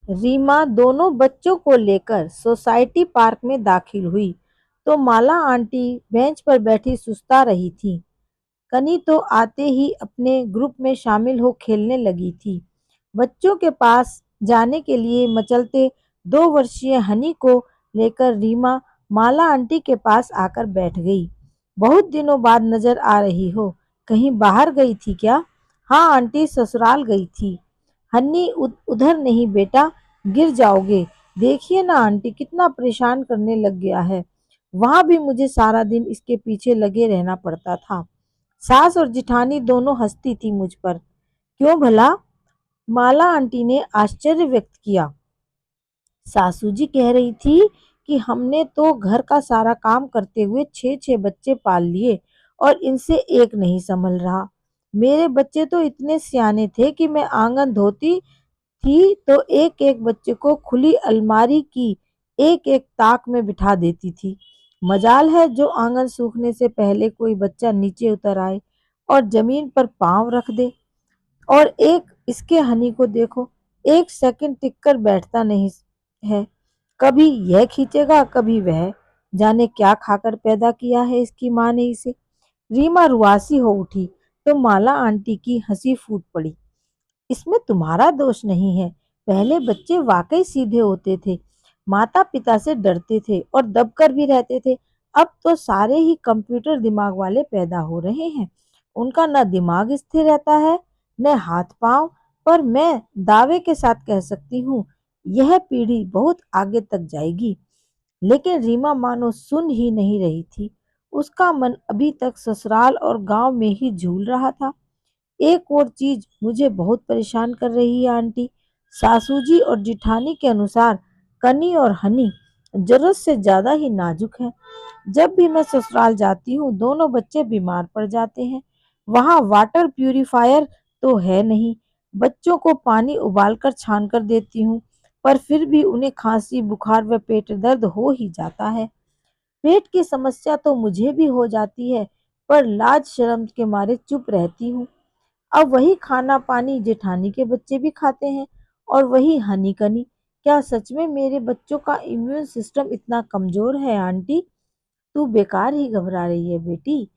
रीमा दोनों बच्चों को लेकर सोसाइटी पार्क में दाखिल हुई तो माला आंटी बेंच पर बैठी सुस्ता रही थी। कनी तो आते ही अपने ग्रुप में शामिल हो खेलने लगी थी। बच्चों के पास जाने के लिए मचलते 2 वर्षीय हनी को लेकर रीमा माला आंटी के पास आकर बैठ गई। बहुत दिनों बाद नजर आ रही हो, कहीं बाहर गई थी क्या? हाँ आंटी, ससुराल गई थी। हन्नी उधर नहीं बेटा, गिर जाओगे। देखिए ना आंटी कितना परेशान करने लग गया है। वहां भी मुझे सारा दिन इसके पीछे लगे रहना पड़ता था। सास और जिठानी दोनों हंसती थी मुझ पर। क्यों भला? माला आंटी ने आश्चर्य व्यक्त किया। सासू जी कह रही थी कि हमने तो घर का सारा काम करते हुए 6-6 बच्चे पाल लिए और इनसे एक नहीं संभल रहा। मेरे बच्चे तो इतने सियाने थे कि मैं आंगन धोती थी तो एक एक बच्चे को खुली अलमारी की एक एक ताक में बिठा देती थी। मजाल है जो आंगन सूखने से पहले कोई बच्चा नीचे उतर आए और जमीन पर पांव रख दे। और एक इसके हनी को देखो, एक सेकंड टिक कर बैठता नहीं है। कभी यह खींचेगा कभी वह। जाने क्या खाकर पैदा किया है इसकी माँ ने इसे। रीमा रुआसी हो उठी तो माला आंटी की हंसी फूट पड़ी। इसमें तुम्हारा दोष नहीं है। पहले बच्चे वाकई सीधे होते थे, माता पिता से डरते थे और दबकर भी रहते थे। अब तो सारे ही कंप्यूटर दिमाग वाले पैदा हो रहे हैं। उनका न दिमाग स्थिर रहता है न हाथ पांव। पर मैं दावे के साथ कह सकती हूँ यह पीढ़ी बहुत आगे तक जाएगी। लेकिन रीमा मानो सुन ही नहीं रही थी। उसका मन अभी तक ससुराल और गांव में ही झूल रहा था। एक और चीज मुझे बहुत परेशान कर रही है आंटी। सासू जी और जिठानी के अनुसार कनी और हनी जरूरत से ज्यादा ही नाजुक है। जब भी मैं ससुराल जाती हूँ दोनों बच्चे बीमार पड़ जाते हैं। वहाँ वाटर प्यूरिफायर तो है नहीं। बच्चों को पानी उबालकर छान कर देती हूँ पर फिर भी उन्हें खांसी बुखार व पेट दर्द हो ही जाता है। पेट की समस्या तो मुझे भी हो जाती है पर लाज शर्म के मारे चुप रहती हूँ। अब वही खाना पानी जेठानी के बच्चे भी खाते हैं और वही हनी कनी। क्या सच में मेरे बच्चों का इम्यून सिस्टम इतना कमजोर है आंटी? तू बेकार ही घबरा रही है बेटी।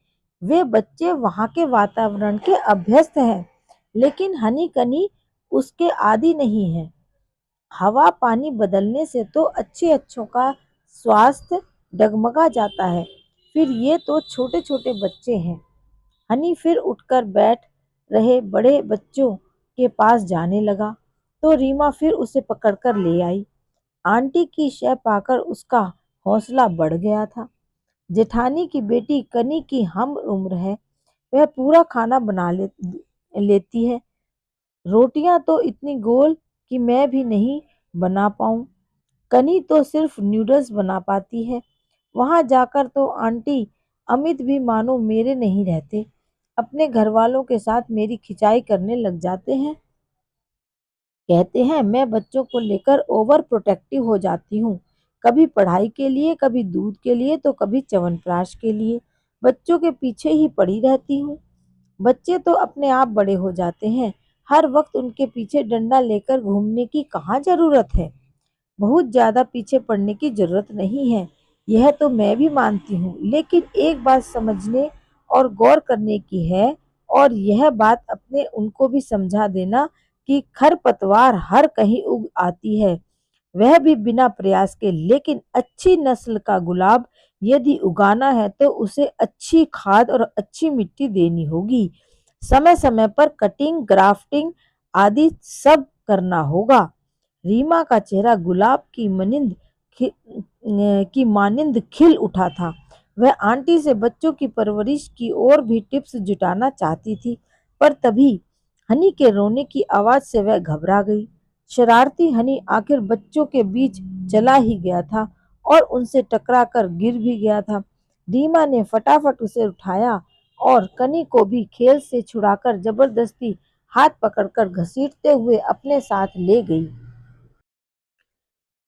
वे बच्चे वहां के वातावरण के अभ्यस्त हैं, लेकिन हनी कनी उसके आदी नहीं है। हवा पानी बदलने से तो अच्छे अच्छों का स्वास्थ्य डगमगा जाता है। फिर ये तो छोटे छोटे बच्चे हैं। हनी फिर उठकर बैठ रहे बड़े बच्चों के पास जाने लगा तो रीमा फिर उसे पकड़कर ले आई। आंटी की शय पाकर उसका हौसला बढ़ गया था। जेठानी की बेटी कनी की हम उम्र है, वह पूरा खाना लेती है। रोटियां तो इतनी गोल कि मैं भी नहीं बना पाऊं। कनी तो सिर्फ नूडल्स बना पाती है। वहां जाकर तो आंटी अमित भी मानो मेरे नहीं रहते, अपने घर वालों के साथ मेरी खिंचाई करने लग जाते हैं। कहते हैं मैं बच्चों को लेकर ओवर प्रोटेक्टिव हो जाती हूँ। कभी पढ़ाई के लिए, कभी दूध के लिए, तो कभी च्यवनप्राश के लिए। बच्चों के पीछे ही पड़ी रहती हूँ। बच्चे तो अपने आप बड़े हो जाते हैं। हर वक्त उनके पीछे डंडा लेकर घूमने की कहाँ जरूरत है। बहुत ज्यादा पीछे पड़ने की जरूरत नहीं है, यह तो मैं भी मानती हूँ। लेकिन एक बात समझने और गौर करने की है, और यह बात अपने उनको भी समझा देना कि खरपतवार हर कहीं उग आती है, वह भी बिना प्रयास के। लेकिन अच्छी नस्ल का गुलाब यदि उगाना है तो उसे अच्छी खाद और अच्छी मिट्टी देनी होगी। समय समय पर कटिंग ग्राफ्टिंग आदि सब करना होगा। रीमा का चेहरा गुलाब की मानिंद खिल उठा था। वह आंटी से बच्चों की परवरिश की और भी टिप्स जुटाना चाहती थी, पर तभी हनी के रोने की आवाज से वह घबरा गई। शरारती हनी आखिर बच्चों के बीच चला ही गया था और उनसे टकराकर गिर भी गया था। रीमा ने फटाफट उसे उठाया और कनी को भी खेल से छुड़ाकर जबरदस्ती हाथ पकड़कर घसीटते हुए अपने साथ ले गई।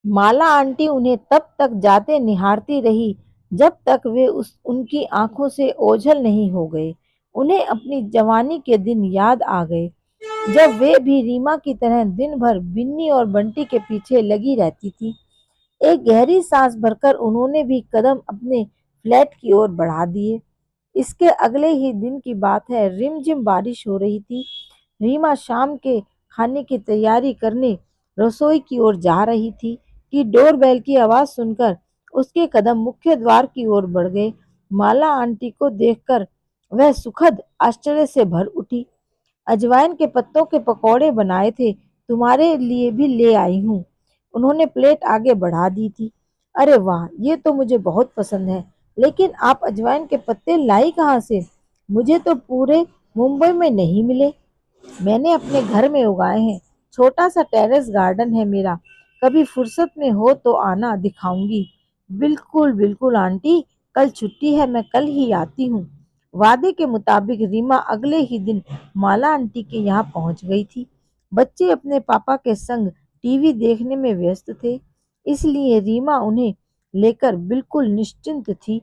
माला आंटी उन्हें तब तक जाते निहारती रही जब तक वे उनकी आंखों से ओझल नहीं हो गए। उन्हें अपनी जवानी के दिन याद आ गए। जब वे भी रीमा की तरह दिन भर बिन्नी और बंटी के पीछे लगी रहती थी। एक गहरी सांस भरकर उन्होंने भी कदम अपने फ्लैट की ओर बढ़ा दिए। इसके अगले ही दिन की बात है, रिमझिम बारिश हो रही थी। रीमा शाम के खाने की तैयारी करने रसोई की ओर जा रही थी कि डोरबेल की आवाज सुनकर उसके कदम मुख्य द्वार की ओर बढ़ गए। माला आंटी को देखकर वह सुखद आश्चर्य से भर उठी। अजवाइन के पत्तों के पकौड़े बनाए थे, तुम्हारे लिए भी ले आई हूँ। उन्होंने प्लेट आगे बढ़ा दी थी। अरे वाह, ये तो मुझे बहुत पसंद है, लेकिन आप अजवाइन के पत्ते लाई कहाँ से? मुझे तो पूरे मुंबई में नहीं मिले। मैंने अपने घर में उगाए हैं। छोटा सा टेरेस गार्डन है मेरा। कभी फुर्सत में हो तो आना, दिखाऊंगी। बिल्कुल बिल्कुल आंटी, कल छुट्टी है, मैं कल ही आती हूँ। वादे के मुताबिक रीमा अगले ही दिन माला आंटी के यहाँ पहुंच गई थी। बच्चे अपने पापा के संग टीवी देखने में व्यस्त थे, इसलिए रीमा उन्हें लेकर बिल्कुल निश्चिंत थी।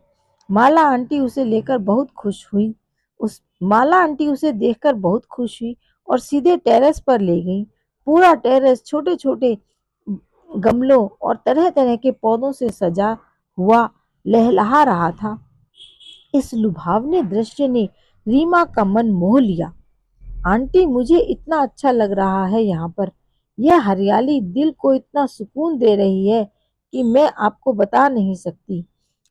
माला आंटी उसे लेकर बहुत खुश हुई। उस माला आंटी उसे देखकर बहुत खुश हुई और सीधे टेरेस पर ले गई। पूरा टेरेस छोटे छोटे गमलों और तरह तरह के पौधों से सजा हुआ लहलहा रहा था। इस लुभावने दृश्य ने रीमा का मन मोह लिया। आंटी, मुझे इतना अच्छा लग रहा है यहाँ पर। यह हरियाली दिल को इतना सुकून दे रही है कि मैं आपको बता नहीं सकती।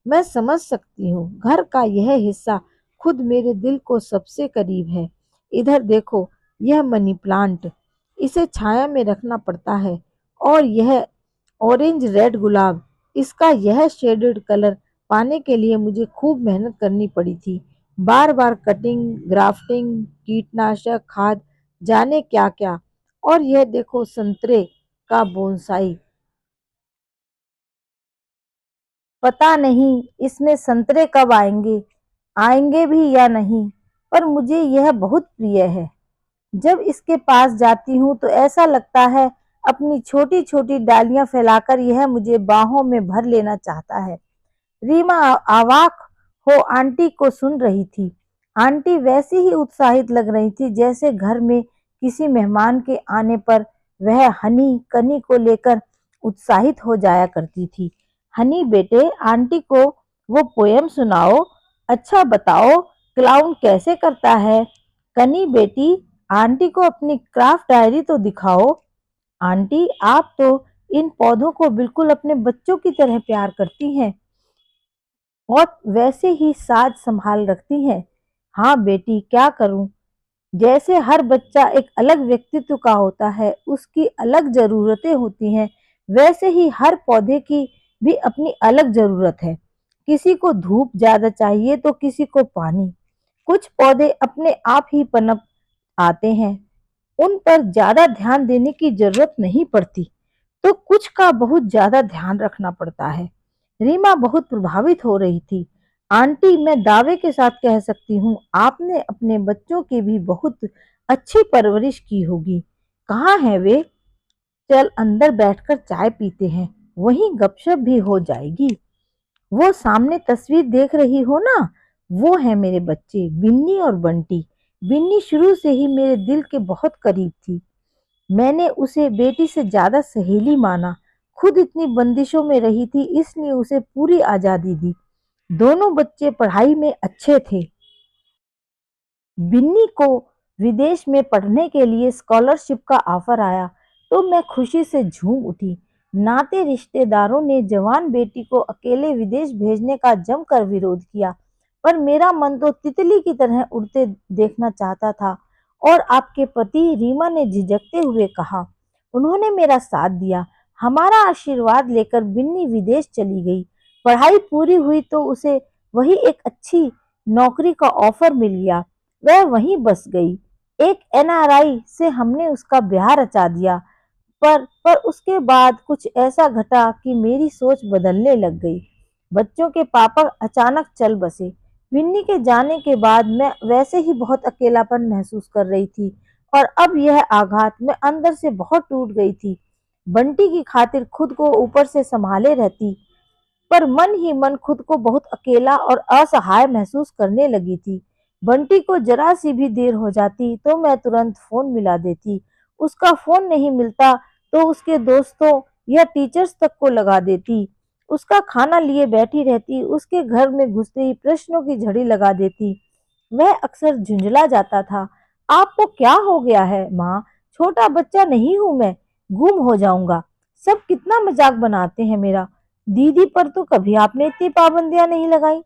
मैं समझ सकती हूँ, घर का यह हिस्सा खुद मेरे दिल को सबसे करीब है। इधर देखो, यह मनी प्लांट, इसे छाया में रखना पड़ता है। और यह ऑरेंज रेड गुलाब, इसका यह शेडेड कलर पाने के लिए मुझे खूब मेहनत करनी पड़ी थी। बार बार कटिंग, ग्राफ्टिंग, कीटनाशक, खाद, जाने क्या क्या। और यह देखो संतरे का बोनसाई, पता नहीं इसमें संतरे कब आएंगे, आएंगे भी या नहीं, पर मुझे यह बहुत प्रिय है। जब इसके पास जाती हूँ तो ऐसा लगता है अपनी छोटी छोटी डालियां फैलाकर यह मुझे बाहों में भर लेना चाहता है। रीमा अवाक हो आंटी को सुन रही थी। आंटी वैसी ही उत्साहित लग रही थी जैसे घर में किसी मेहमान के आने पर वह हनी कनी को लेकर उत्साहित हो जाया करती थी। हनी बेटे, आंटी को वो पोयम सुनाओ। अच्छा बताओ, क्लाउन कैसे करता है? कनी बेटी, आंटी को अपनी क्राफ्ट डायरी तो दिखाओ। आंटी, आप तो इन पौधों को बिल्कुल अपने बच्चों की तरह प्यार करती हैं और वैसे ही साज संभाल रखती हैं। हाँ बेटी, क्या करूं, जैसे हर बच्चा एक अलग व्यक्तित्व का होता है, उसकी अलग जरूरतें होती हैं, वैसे ही हर पौधे की भी अपनी अलग जरूरत है। किसी को धूप ज्यादा चाहिए तो किसी को पानी। कुछ पौधे अपने आप ही पनप आते हैं, उन पर ज्यादा ध्यान देने की जरूरत नहीं पड़ती, तो कुछ का बहुत ज्यादा ध्यान रखना पड़ता है। रीमा बहुत प्रभावित हो रही थी। आंटी, मैं दावे के साथ कह सकती हूँ, आपने अपने बच्चों की भी बहुत अच्छी परवरिश की होगी। कहाँ है वे? चल अंदर बैठकर चाय पीते हैं, वहीं गपशप भी हो जाएगी। वो सामने तस्वीर देख रही हो ना, वो है मेरे बच्चे बिन्नी और बंटी। बिन्नी शुरू से ही मेरे दिल के बहुत करीब थी। मैंने उसे बेटी से ज्यादा सहेली माना। खुद इतनी बंदिशों में रही थी, इसलिए उसे पूरी आजादी दी। दोनों बच्चे पढ़ाई में अच्छे थे। बिन्नी को विदेश में पढ़ने के लिए स्कॉलरशिप का ऑफर आया तो मैं खुशी से झूम उठी। नाते रिश्तेदारों ने जवान बेटी को अकेले विदेश भेजने का जमकर विरोध किया, पर मेरा मन तो तितली की तरह उड़ते देखना चाहता था। और आपके पति? रीमा ने झिझकते हुए कहा। उन्होंने मेरा साथ दिया। हमारा आशीर्वाद लेकर बिन्नी विदेश चली गई। पढ़ाई पूरी हुई तो उसे वही एक अच्छी नौकरी का ऑफर मिल गया। वह वहीं बस गई। एक एनआरआई से हमने उसका ब्याह रचा दिया, पर उसके बाद कुछ ऐसा घटा कि मेरी सोच बदलने लग गई। बच्चों के पापा अचानक चल बसे। विन्नी के जाने के बाद मैं वैसे ही बहुत अकेलापन महसूस कर रही थी, और अब यह आघात, मैं अंदर से बहुत टूट गई थी। बंटी की खातिर खुद को ऊपर से संभाले रहती, पर मन ही मन खुद को बहुत अकेला और असहाय महसूस करने लगी थी। बंटी को जरा सी भी देर हो जाती तो मैं तुरंत फोन मिला देती। उसका फोन नहीं मिलता तो उसके दोस्तों या टीचर्स तक को लगा देती। उसका खाना लिए बैठी रहती, उसके घर में घुसते ही प्रश्नों की झड़ी लगा देती। वह अक्सर झुंझला जाता था। आपको क्या हो गया है माँ? छोटा बच्चा नहीं हूं मैं, गुम हो जाऊंगा। सब कितना मजाक बनाते हैं मेरा। दीदी पर तो कभी आपने इतनी पाबंदियां नहीं लगाई।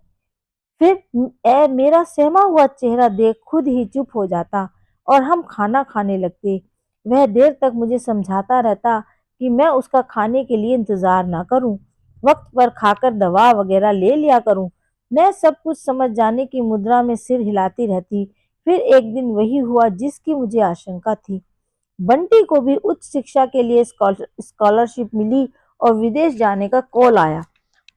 फिर मेरा सहमा हुआ चेहरा देख खुद ही चुप हो जाता और हम खाना खाने लगते। वह देर तक मुझे समझाता रहता कि मैं उसका खाने के लिए इंतजार ना करूं, वक्त पर खाकर दवा वगैरह ले लिया करूं। मैं सब कुछ समझ जाने की मुद्रा में सिर हिलाती रहती। फिर एक दिन वही हुआ जिसकी मुझे आशंका थी। बंटी को भी उच्च शिक्षा के लिए स्कॉलरशिप मिली और विदेश जाने का कॉल आया।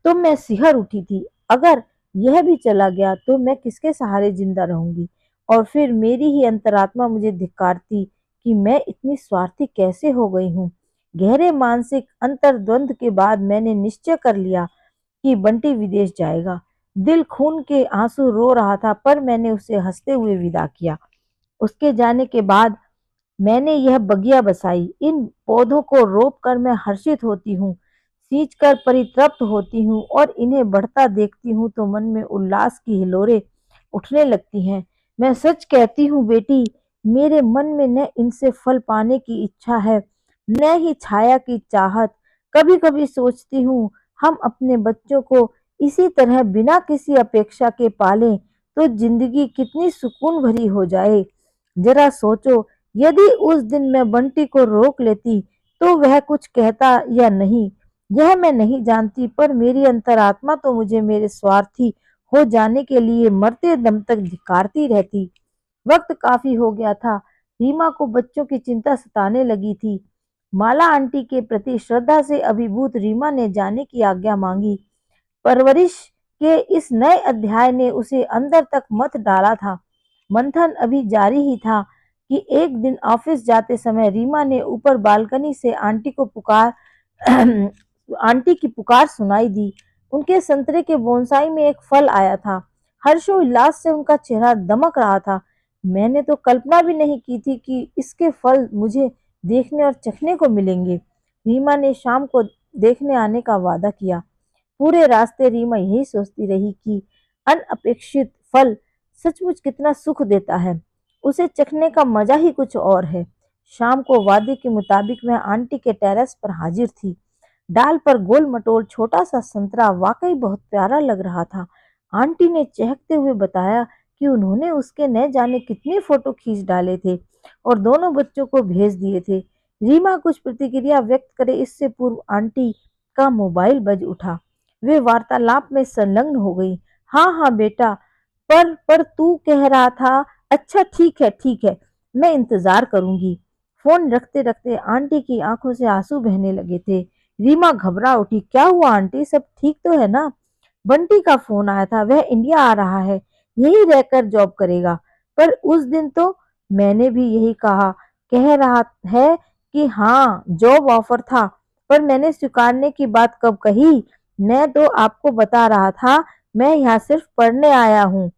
तो मैं सिहर उठी थी। अगर यह भी चला गया तो मैं किसके सहारे जिंदा रहूंगी? और फिर मेरी ही अंतरात्मा मुझे धिक्कारती कि मैं इतनी स्वार्थी कैसे हो गई हूँ। गहरे मानसिक अंतर्द्वंद के बाद मैंने निश्चय कर लिया कि बंटी विदेश जाएगा। दिल खून के आंसू रो रहा था पर मैंने उसे हंसते हुए विदा किया। उसके जाने के बाद मैंने यह बगिया बसाई। इन पौधों को रोप कर मैं हर्षित होती हूँ, सींच कर परितृप्त होती हूँ और इन्हें बढ़ता देखती हूँ तो मन में उल्लास की हिलोरें उठने लगती हैं। मैं सच कहती हूँ बेटी, मेरे मन में न इनसे फल पाने की इच्छा है, न ही छाया की चाहत। कभी कभी सोचती हूँ हम अपने बच्चों को इसी तरह बिना किसी अपेक्षा के पालें तो जिंदगी कितनी सुकून भरी हो जाए। जरा सोचो, यदि उस दिन मैं बंटी को रोक लेती तो वह कुछ कहता या नहीं, यह मैं नहीं जानती, पर मेरी अंतरात्मा तो मुझे मेरे स्वार्थी हो जाने के लिए मरते दम तक धिक्कारती रहती। वक्त काफी हो गया था। रीमा को बच्चों की चिंता सताने लगी थी। माला आंटी के प्रति श्रद्धा से अभिभूत रीमा ने जाने की आज्ञा मांगी। परवरिश के इस नए अध्याय ने उसे अंदर तक मत डाला था। मंथन अभी जारी ही था कि एक दिन ऑफिस जाते समय रीमा ने ऊपर बालकनी से आंटी को पुकार आंटी की पुकार सुनाई दी। उनके संतरे के बोनसाई में एक फल आया था। हर्षोल्लास से उनका चेहरा दमक रहा था। मैंने तो कल्पना भी नहीं की थी कि इसके फल मुझे देखने और चखने को मिलेंगे। रीमा ने शाम को देखने आने का वादा किया। पूरे रास्ते रीमा यही सोचती रही कि अनअपेक्षित फल सचमुच कितना सुख देता है। उसे चखने का मजा ही कुछ और है। शाम को वादे के मुताबिक मैं आंटी के टेरेस पर हाजिर थी। डाल पर गोल मटोल छोटा सा संतरा वाकई बहुत प्यारा लग रहा था। आंटी ने चहकते हुए बताया कि उन्होंने उसके न जाने कितने फोटो खींच डाले थे और दोनों बच्चों को भेज दिए थे। रीमा कुछ प्रतिक्रिया व्यक्त करे इससे पूर्व आंटी का मोबाइल बज उठा। वे वार्तालाप में संलग्न हो गई। हाँ हाँ बेटा, पर तू कह रहा था। अच्छा ठीक है, मैं इंतजार करूंगी। फोन रखते रखते आंटी की आंखों से आंसू बहने लगे थे। रीमा घबरा उठी। क्या हुआ आंटी, सब ठीक तो है ना? बंटी का फोन आया था, वह इंडिया आ रहा है, यही रहकर जॉब करेगा। पर उस दिन तो मैंने भी यही कहा। कह रहा है कि हाँ जॉब ऑफर था, पर मैंने स्वीकारने की बात कब कही? मैं तो आपको बता रहा था मैं यहाँ सिर्फ पढ़ने आया हूँ।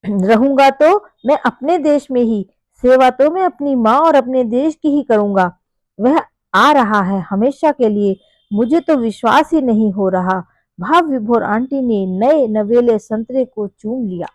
रहूंगा तो मैं अपने देश में ही, सेवा तो मैं अपनी माँ और अपने देश की ही करूंगा। वह आ रहा है हमेशा के लिए, मुझे तो विश्वास ही नहीं हो रहा। भाव विभोर आंटी ने नए नवेले संतरे को चूम लिया।